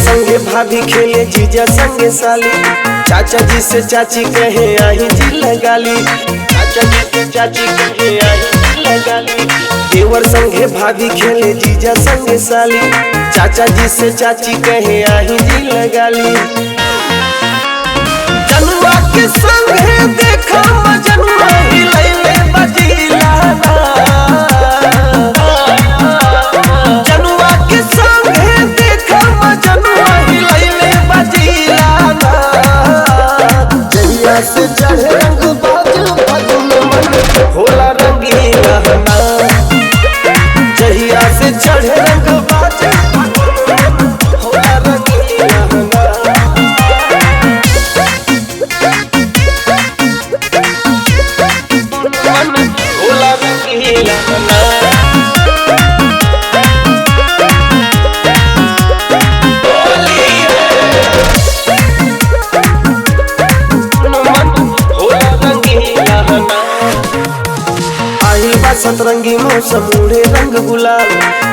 संगे भाभी खेले जीजा संगे साली, चाचा जी से चाची कहे आही जी लगाली, चाचा जी से चाची कहे आही जी लगाली। देवर संगे भाभी खेले जीजा संगे साली, चाचा जी से चाची कहे आही जी लगाली। जनुआ के संगे देखा मजनुआ हिलैले बजीला ना, जनुआ के संगे देखा मजनुआ हिलैले बजीला ना। जहिया से चढ़े रंग बाज फगुन मन होला रंगीला ना, जहिया से चढ़े रंग बाज फगुन मन होला रंगीला ना। होला रंगीला ना। सतरंगी मौसम उड़े रंग गुलाल,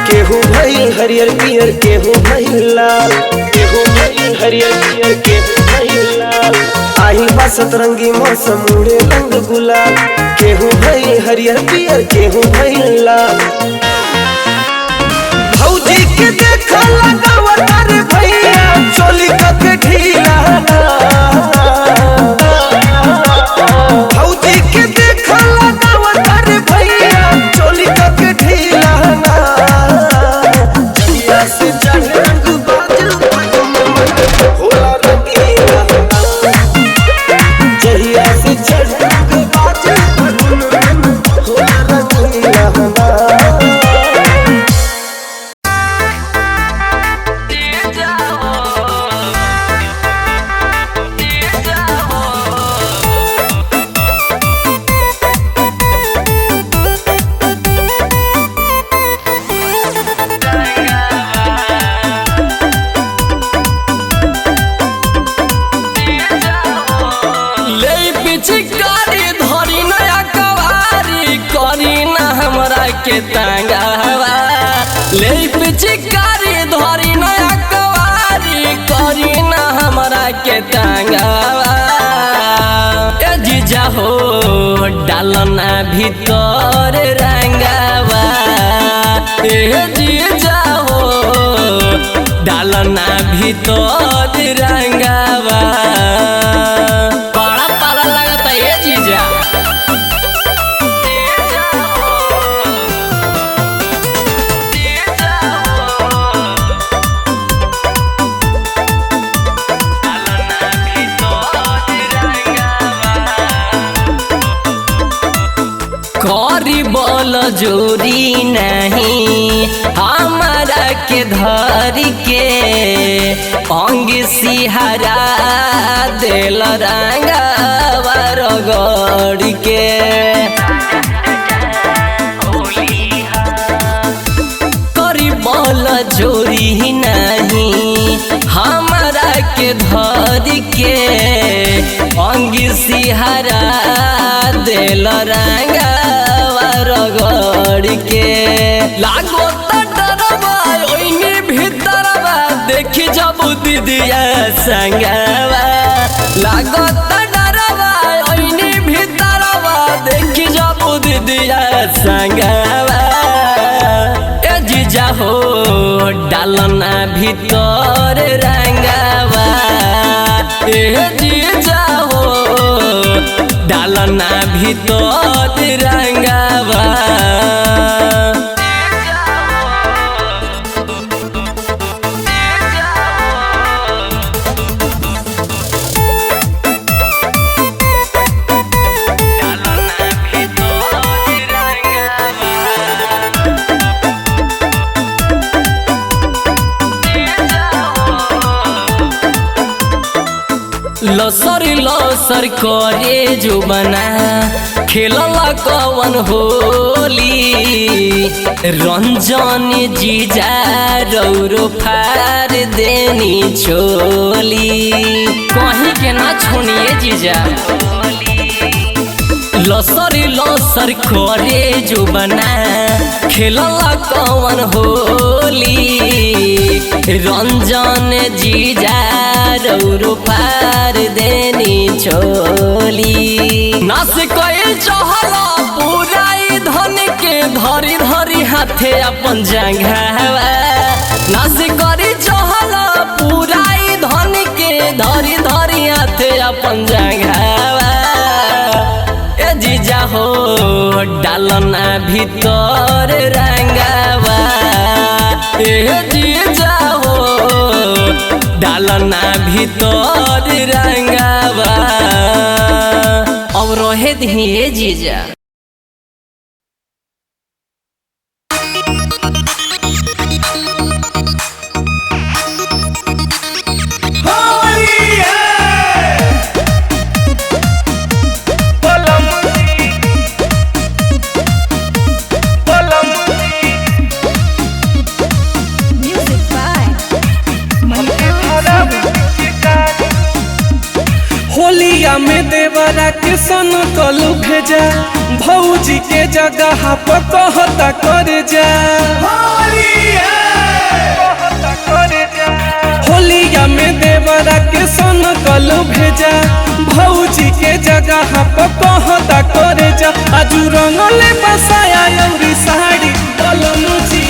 केहू भइल हरियर पियर केहू भइल लाल, केहू भइल हरियर पियर केहू भइल लाल। आही बा सतरंगी मौसम उड़े रंग गुलाल, केहू भइल हरियर पियर केहू भइल लाल। भौजी के देखा लगावता रे भैया चोली के ढीला ना, भौजी के देखा लगावता रे भैया चोली के ढीला ना। जहिया से चढ़े रंग बाज फगुन मन होला रंगीला ना, जहिया से चढ़े रंग बाज फगुन मन होला रंगीला ना। के तांगावा ले पिचकारी धरी नया कवारी करी ना हमरा के तांगावा। ए जीजा हो डालना भीतर रंगावा, ए जीजा हो डालना भीतर रंगावा। बड़ा पाला लगता है जीजा। करी बोल जोरी नहीं हमारा के धर के, अंग सिहरा दिल रंगावा रगड़ के। करी बोल जोरी नहीं हमारा के धर के, अंग सिहरा दिल रंगावा रगड़ के। लागो डरवा ओइने भीतरवा देखी जब दीदिया संगवा, लागो डरवा ओइने भीतरवा देखी जब दीदिया संगवा। ए जीजा हो डालना भीतर रंगावा, ए जीजा हो डालना भीतर रंगावा। लसर लसर करे जो बना खेलला कवन होली, रंजन जीजा रौरो फार देनी चोली। कहीं के ना छोड़िए जीजा। लसरी लसर करे जो बना खेलला कवन होली रंजन जीजा रौरो पार देनी चोली नास कइल चहला पुराई धन के धरी धरी हाथे अपन जंघावा नास करी चहला पुराई धन के धरी धरी हाथे अपन जंघावा ए जीजा हो डालना भीतर रंगावा ए जीजा हो डालना भीतर रंगावा अब रहे दिए जीजा होलिया में देवरा के सन कलू भेजा भौजी के जगह पर कहता कर जा होलिया में देवरा के सन कलू भेजा भौजी के जगह पर कहता कर जा आजू रंगले बसाया अउरी साड़ी बलमुजी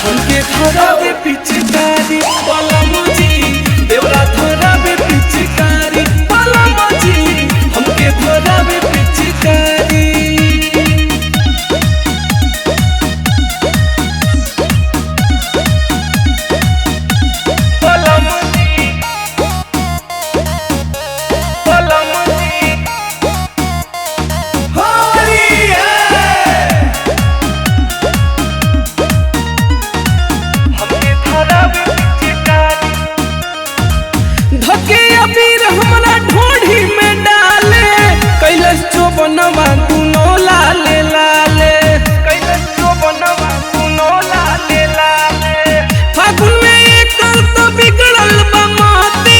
हमके धरावे पिचकारी बलमुजी देवरा धरावे पिचकारी हमके धरावे पिचकारी धके अबीर हमरा ढोढ़ी में डाले कैलस जो बनवा दुनो लाले लाले कैलस जो बनवा दुनो लाले लाले फागुन में एकल तो बिगड़ल बमाती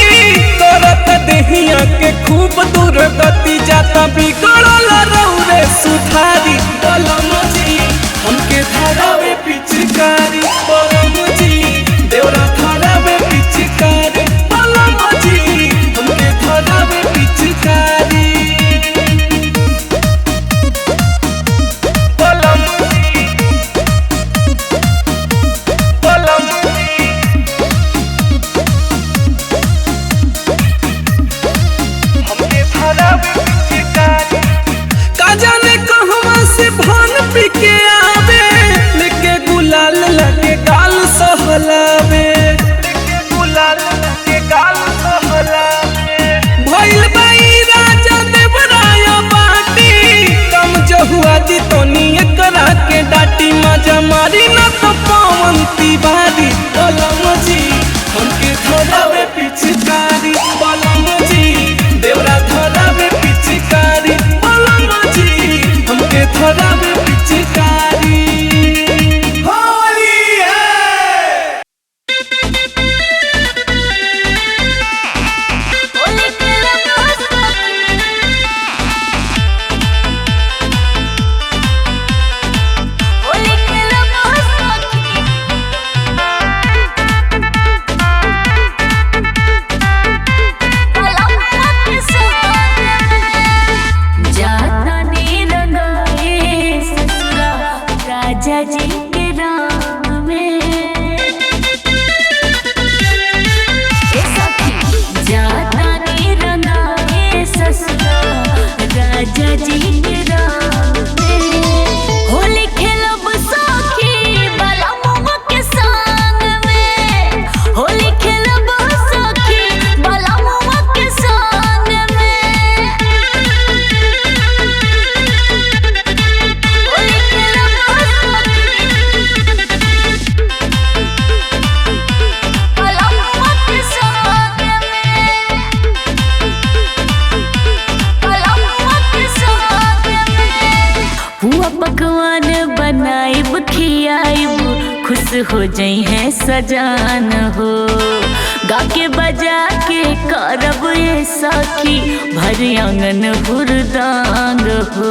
करत देहिया के खूब दूर गति जाता बिगड़ल रौरे सुधारी बलमुजी हमके धरावे पिचकारी बलमुजी देवरा धरावे पिचकारी हमके धरावे पिचकारी हमके धरावे पिचकारी का जाने कहवा से भान पी के आवे लेके गुलाल लगे गाल सहलावे भइल बाई राजा देवराया बाटी कम जहुआ दी तोनी एकरा के डाटी मजा मारी न तो पवन तिवारी बलमुजी हमके धरावे पिचकारी बलमुजी देवरा धरावे पिचकारी बलमुजी हमके धरावे पिचकारी हो जाई है सजान हो गाके बजा के करब ये सखी भर आंगन हुरदांग हो।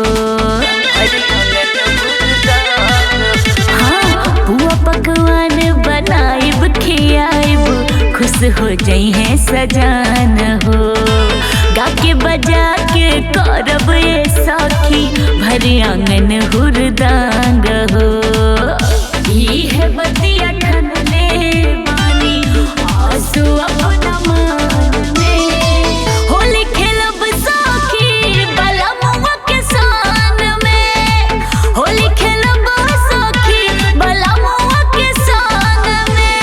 हाँ पुआ पकवान बनाइब खियाइब खुश हो जाई है सजान हो। गाके बजा के करब ये सखी भर आंगन हुरदांग हो। ई है बतिया ठनले बानी आंसू अपना मान में। होली खेलब सखी बलमुआ के सान में। होली खेलब सखी बलमुआ के सान में।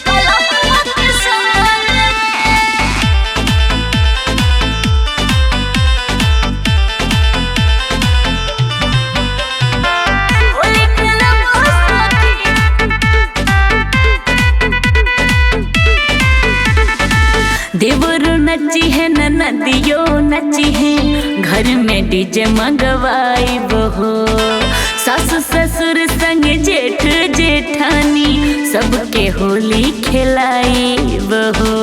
बलमुआ के सान में। होली खेलब सखी। देवरो नची है नदियो नची है घर में डीजे मंगवाई बहो। सासु ससुर संग जेठ जेठानी सबके होली खिलाई बहो।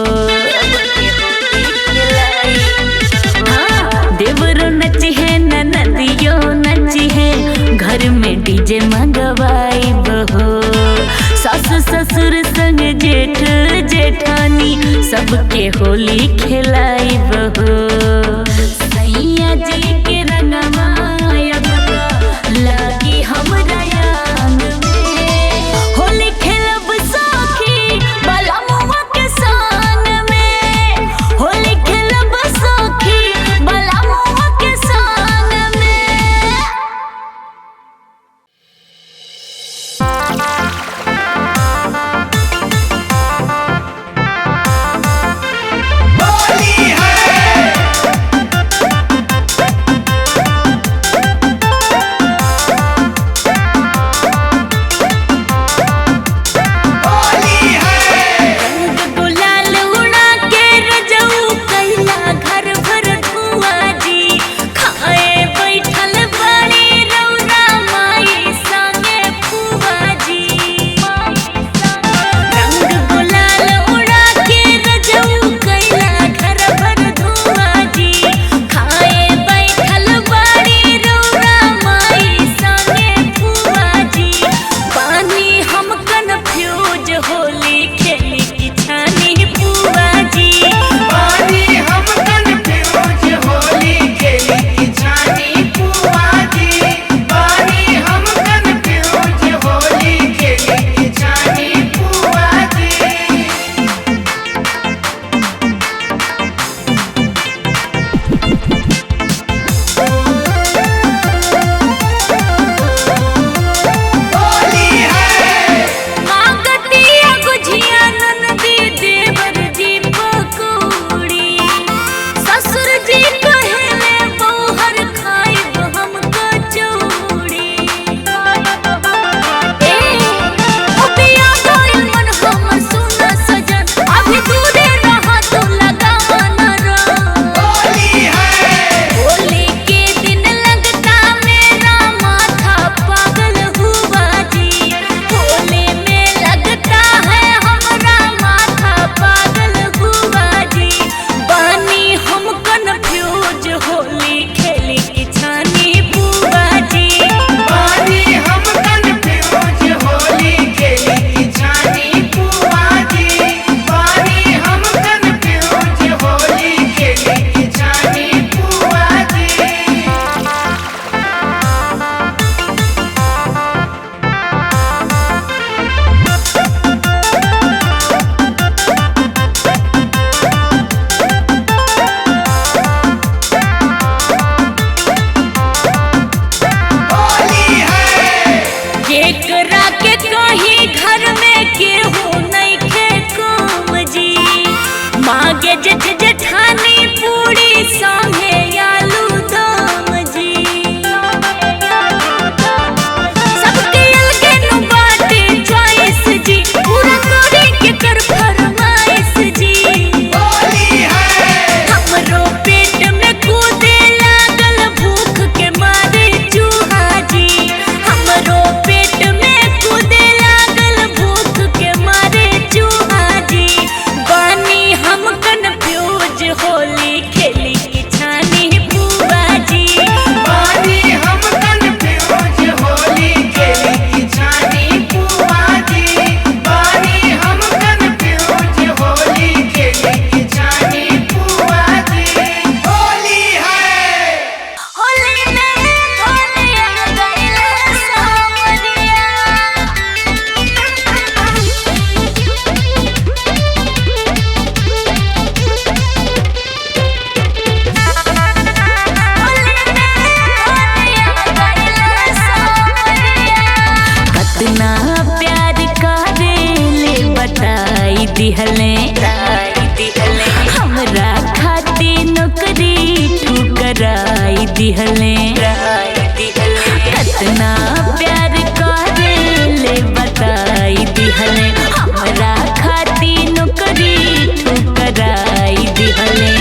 हाँ देवरो नची है नदियो नची है घर में डीजे मंगवाई बहो। सासु ससुर संग जेठ जेठानी सबके होली खिलाई बहो। सैया जी के रंगवा लागी हमरा आंग में। होली खेलब सखी बलमुआ के सान में। होली खेलब सखी बलमुआ के सान में। होली है दिहले हमरा खाती नौकरी ठुकराई दिहले कितना प्यार करे ले बताई दिहले हमरा खाती नौकरी ठुकराई दिहले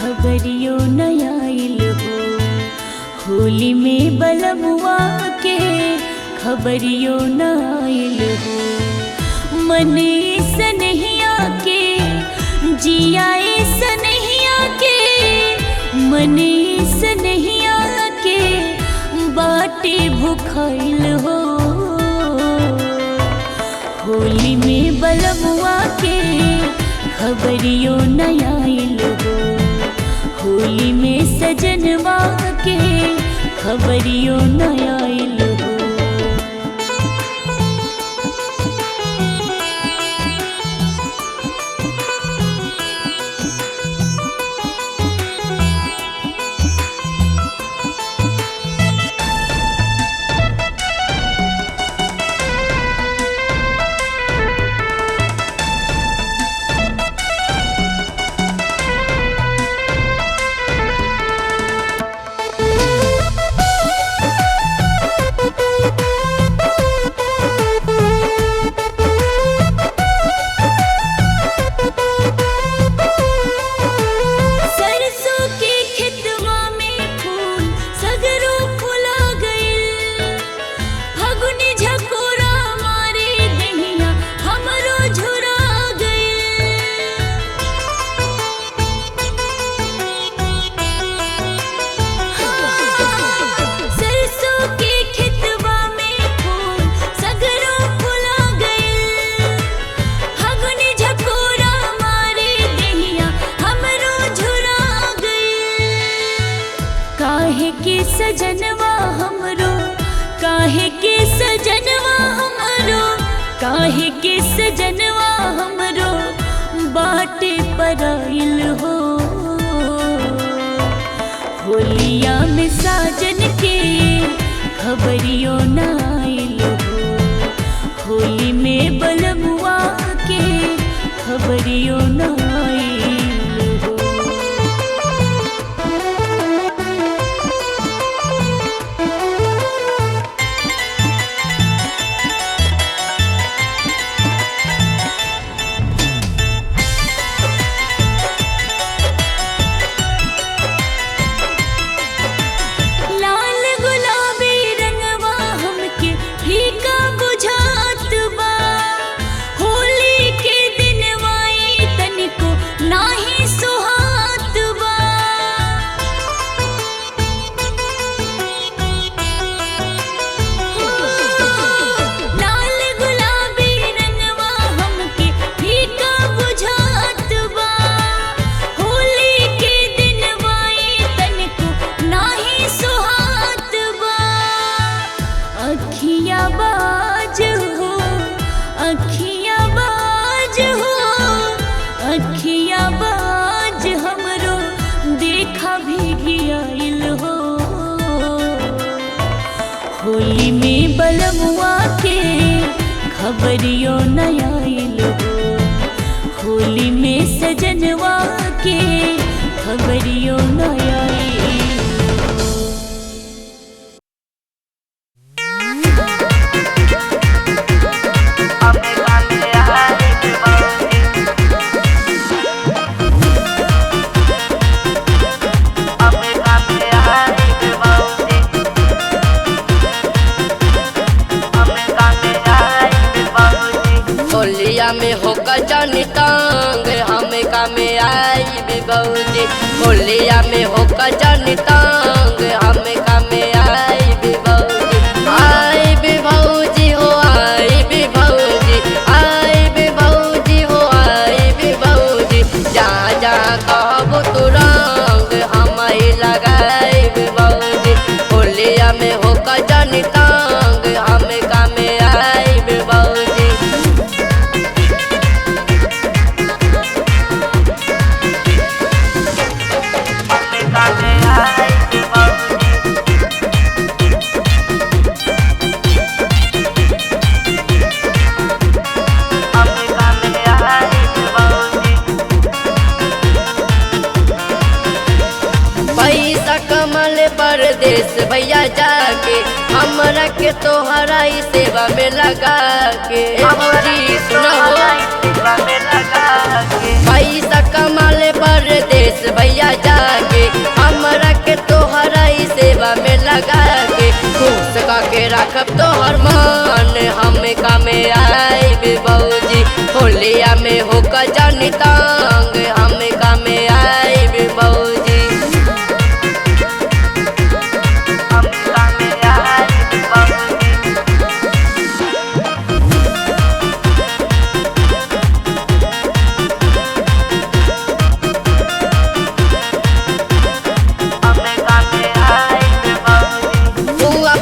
खबरियो नयाइल हो, होली में बलमुआ के खबरियो नयाइल हो। मने सनहिया के जियाए सनहिया के, मने सनहिया के बाटे भुखाइल हो। होली में बलमुआ के खबरियो नयाइल हो, होली में सजनवा के खबरियो नयाइल हो। सजनवा हमरो, काहे के सजनवा हमरो, काहे के सजनवा हमरो बाटे पराइल हो। होलिया में साजन के खबरियो न आइल हो, होली में बलमुआ के खबरियो न आइल हो। लाल गुलाबी रंगवा हमके फीका बुझात बा, होली के दिनवाई तनिको नाही सुहात बा। लाल गुलाबी रंगवा हमके फीका बुझात बा, होली के दिनवाई तनिको नाही सुहात बा। अखिया बाज हो, अखिया बाज हो, अखिया बाज हमरो देखा भीगी आइल हो। होली में बलमुआ के खबरियो न आइल हो, होली में सजनवा के खबरियो न आइल हो। होलिया में होकर जानी तांग हमें कामे आई भी बऊजी। होलिया में होकर जानी तांग हमें कामे आई भी बऊजी। आई भी भौजी हो, आई भी भौजी, आई भी भौजी हो, आई भी भौजी। जा जा कहबो तू रंग हम ही लगाई भी भौजी। होलिया में होकर जानी तांग हमें कामे आई भी भौजी। पैसा कमल परदेश भैया जाके हमरा के तोहरा ही सेवा में लगा के। भौजी सुना हो, पैसा कमल परदेश भैया जाके हमरा के तोहरा ही सेवा में लगा के। खुश के रखब तोहर मान हमें कामे आई भी बऊजी। होलिया में होकर जानी तांग हमें कामे आई भी बऊजी।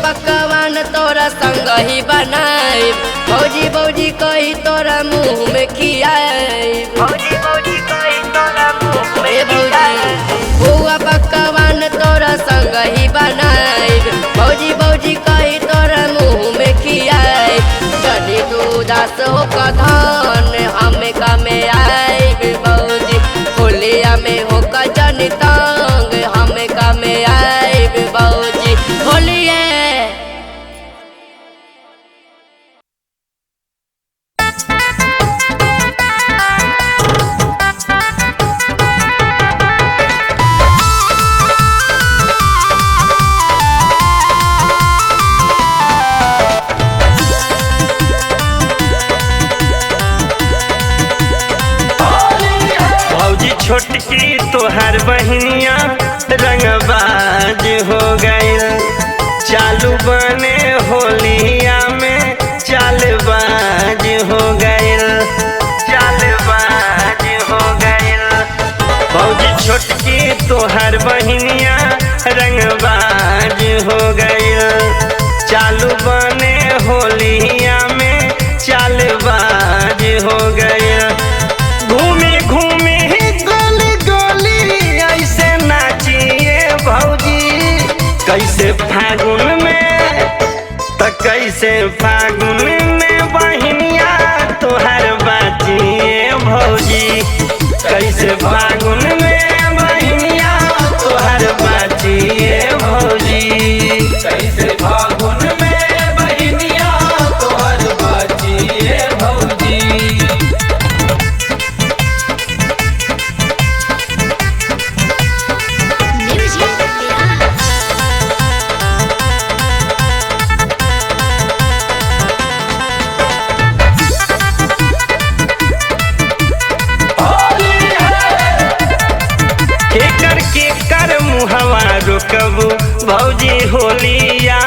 पकवान तोरा संग ही बनाई, भौजी भौजी कही तोरा मुँह में खियाई। भौजी भौजी कही तोरा मुँह में भौजी। बुआ पकवान तोरा संग ही बनाई, भौजी भौजी कही तोरा मुँह में खियाई। जनी तू दास हो कधान हमें कामे आई भौजी। होलिया में होकर जनी तांग हमें कामे आई भौजी। होलिया छोटकी तोहर बहनिया रंगबाज हो गइल, चालू बने होलिया में चालबाज हो गइल, चालबाज हो गइल। भौजी छोटकी तोहर बहनिया रंगबाज हो कैसे फागुन में तो कैसे फागुन में बहनिया तोहर बाचिए भौजी कैसे फागुन में बहनिया तोहर बाचिए भौजी कैसे फागुन में बहनिया तोहर बाजिए भौजी। केकर मुहवा रोकबू भौजी होलिया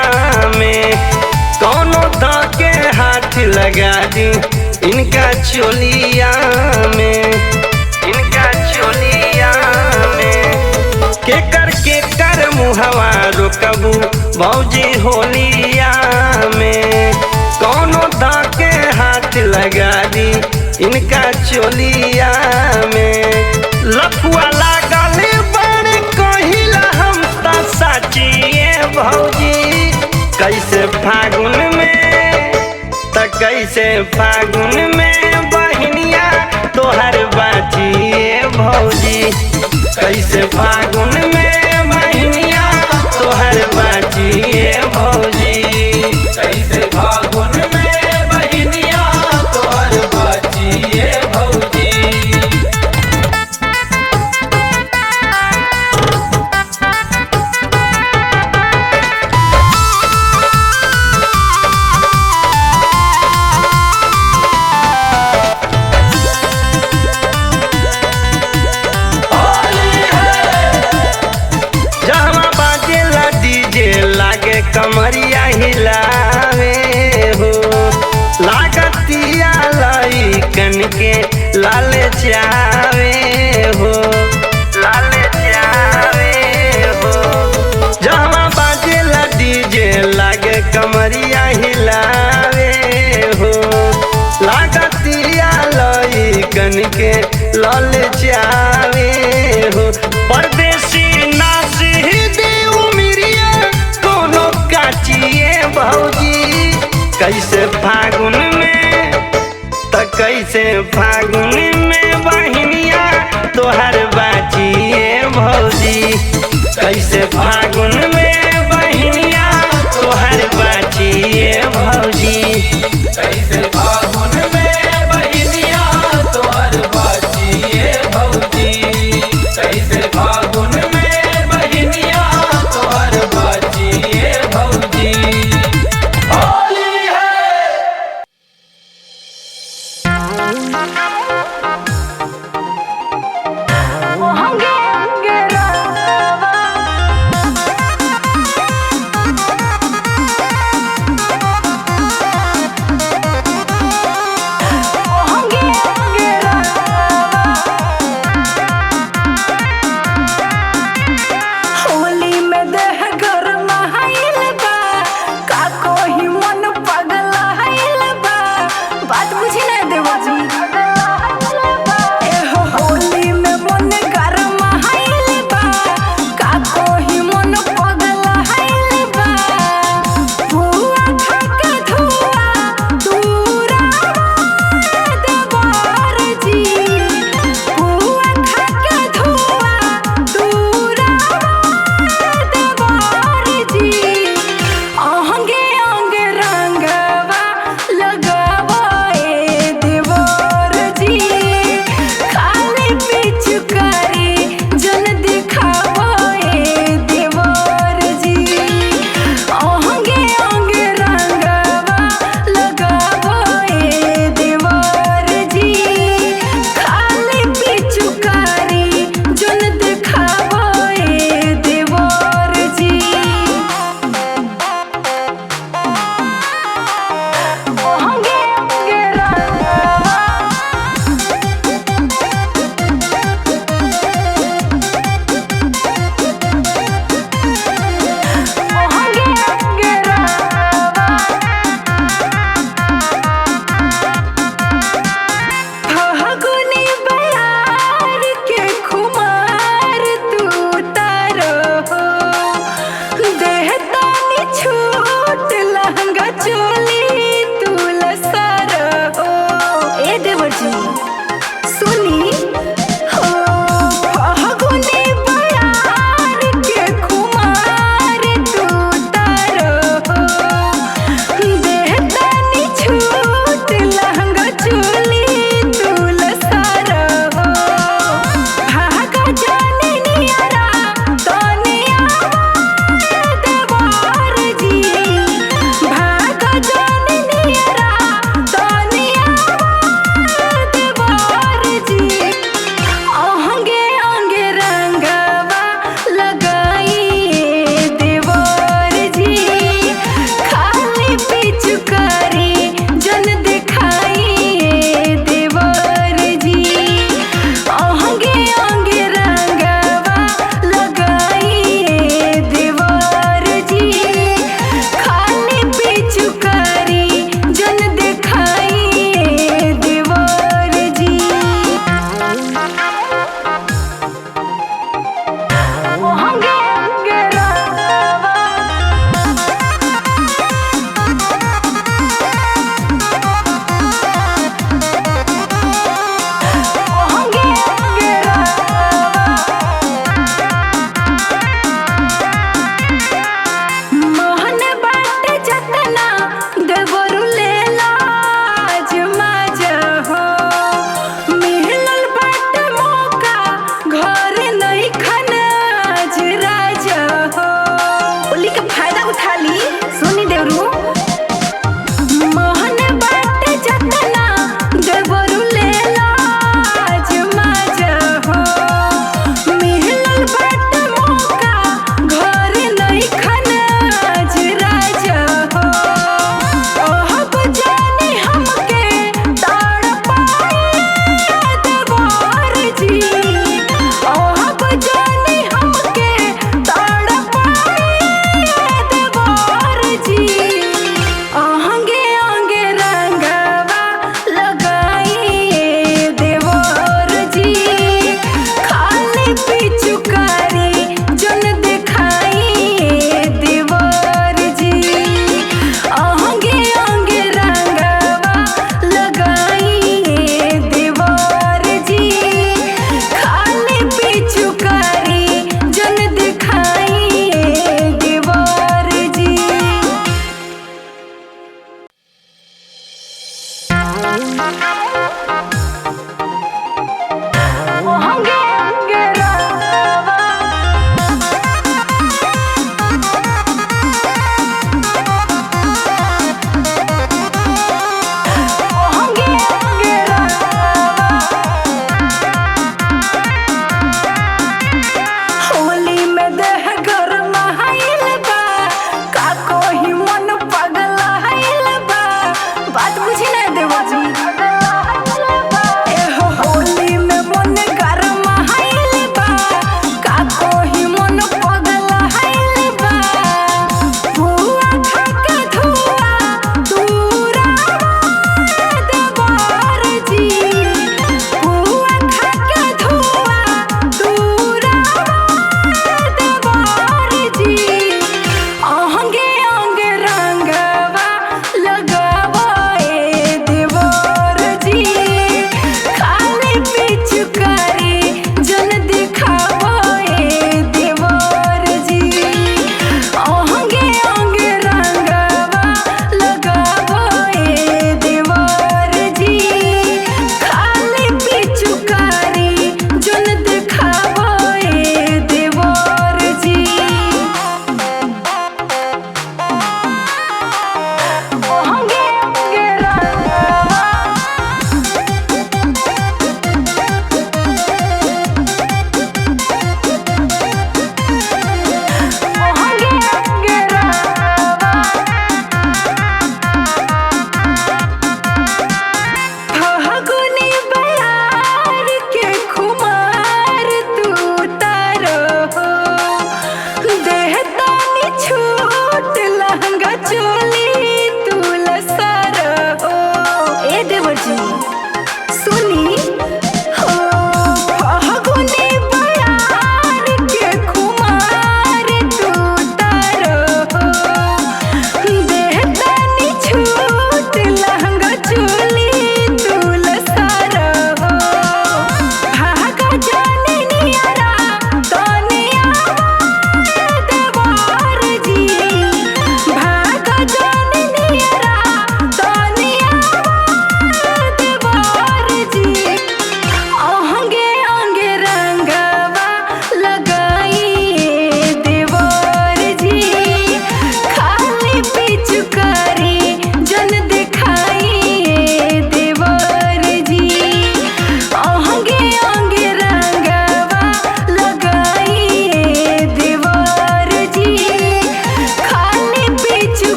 में कौनो के हाथ लगा दी इनका चोलिया में इनका चोलिया में केकर मुहवा रोकबू भौजी होलिया में कौनो के हाथ लगा दी इनका चोलिया में लफुआ लागल बड़ कहिला हम त साचिए भौजी कैसे फागुन में त कैसे फागुन में बहनिया तोहर बाचिए भौजी कैसे फागुन में बहनिया तोहर बाचिए भौजी कैसे फागुन में बहनिया तोहर बाजिए भौजी। जहाँ बाजेला डीजे लागे कमरिया हिलावे हो लागतिया लइकन के लाल चावे हो लाल चावे हो जहाँ बाजेला डीजे लागे कमरिया हिलावे हो लागतिया लइकन के लाल चावे हो परदेसी नासी देव मिरिया कोनो काचिए भौजी कैसे फागुन में तो कैसे फागुन में बहनिया तोहर बाचिए भौजी कैसे फागुन में बहनिया तोहर बाचिए भौजी कैसे फागुन में बहनिया तोहर बाजिए भौजी कैसे फागुन में बहनिया तोहर बाजिए भौजी। होली है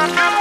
Bye.